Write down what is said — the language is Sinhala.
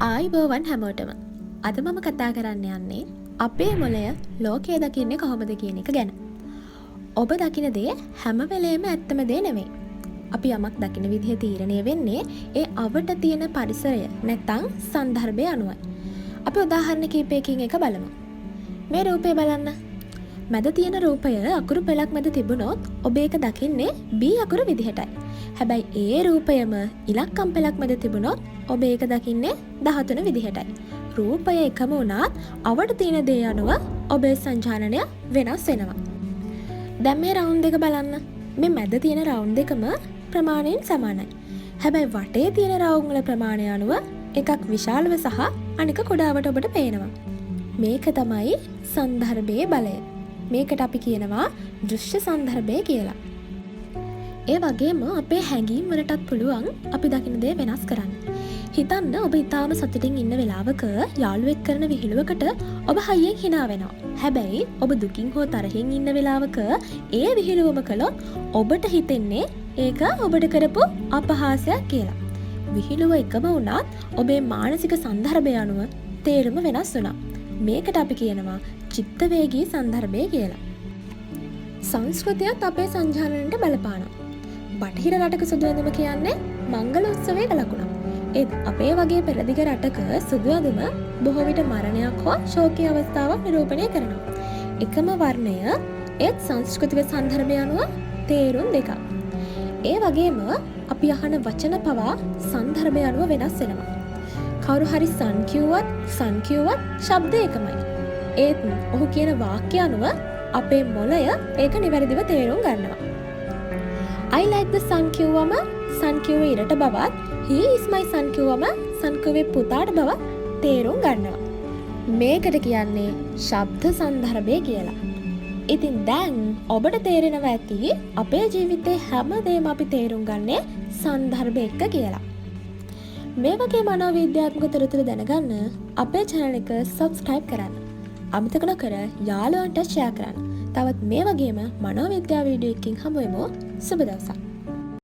ආයිබෝවන් හැමෝටම අද මම කතා කරන්න යන්නේ අපේ මොළය ලෝකයේ දකින්නේ කොහොමද කියන එක ගැන. ඔබ දකින දේ හැම වෙලේම ඇත්තම දේ නෙමෙයි. අපි යමක් දකින විදිහ තීරණය වෙන්නේ ඒ අවට තියෙන පරිසරය නැත්නම් සන්දර්භය අනුවයි. අපි උදාහරණ කිහිපයකින් එක බලමු. මේ රූපය බලන්න. මැද තියෙන රූපය අකුරු පෙළක් මැද තිබුණොත් ඔබ ඒක දකින්නේ B අකුරු විදිහටයි. හැබැයි ඒ රූපයම ඉලක්කම් පෙළක් මැද තිබුණොත් ඔබ ඒක දකින්නේ 13 විදිහටයි. රූපය එකම වුණත් අවට තියෙන දේ අනුව ඔබේ සංජානනය වෙනස් වෙනවා. දැන් මේ රවුන්ඩ් එක බලන්න. මේ මැද තියෙන රවුන්ඩ් එකම ප්‍රමාණයෙන් සමානයි. හැබැයි වටේ තියෙන රවුම් වල ප්‍රමාණය අනුව එකක් විශාලව සහ අනික කුඩාවට ඔබට පේනවා. මේක තමයි සන්දර්භයේ බලය. මේකට අපි කියනවා දෘශ්‍ය සන්දර්භය කියලා. ඒ වගේම අපේ හැඟීම් වලටත් පුළුවන් අපි දකින දේ වෙනස් කරන්න. හිතන්න ඔබ ඉතාම සතුටින් ඉන්න වෙලාවක යාළුවෙක් කරන විහිළුවකට ඔබ හයියෙන් hina වෙනවා. හැබැයි ඔබ දුකින් හෝ තරහින් ඉන්න වෙලාවක ඒ විහිළුවම කළොත් ඔබට හිතෙන්නේ ඒක ඔබට කරපු අපහාසයක් කියලා. විහිළුව එකම වුණත් ඔබේ මානසික සන්දර්භය අනුව තේරුම වෙනස් වෙනවා. මේකට අපි කියනවා චිත්තවේගී සන්දර්භය කියලා. සංස්කෘතියත් අපේ සංජානනයට බලපානවා. බටහිර රටක සුදු ඇඳුම කියන්නේ මංගල උත්සවයක ලකුණක්. ඒත් අපේ වගේ පෙරදිග රටක සුදු ඇඳුම බොහෝ විට මරණයක් හෝ ශෝකීය අවස්ථාවක් නිරූපණය කරනවා. එකම වර්ණය ඒත් සංස්කෘතික සන්දර්භය අනුව තේරුම් දෙකක්. ඒ වගේම අපි අහන වචන පවා සන්දර්භය අනුව වෙනස් වෙනවා. කවුරු හරි සන් කිව්වත් ශබ්දය එකමයි. ඒත් ඔහු කියන වාක්‍ය අනුව අපේ මොළය ඒක නිවැරදිව තේරුම් ගන්නවා. I like the sun කිව්වම sun කිව්වේ ඉරට බවත් he is my son කිව්වම sun කිව්වේ පුතාට බවත් තේරුම් ගන්නවා. මේකට කියන්නේ ශබ්ද සන්දර්භය කියලා. ඉතින් දැන් ඔබට තේරෙනවා ඇති අපේ ජීවිතේ හැමදේම අපි තේරුම් ගන්නේ සන්දර්භ එක්ක කියලා. මේ වගේ මනෝවිද්‍යාත්මක තොරතුරු දැනගන්න අපේ channel එක subscribe කරන්න. අමතක නොකර යාළුවන්ට share කරන්න. තවත් මේ වගේම මනෝවිද්‍යාව වීඩියෝ එකකින් හමු වෙමු. සුබ දවසක්.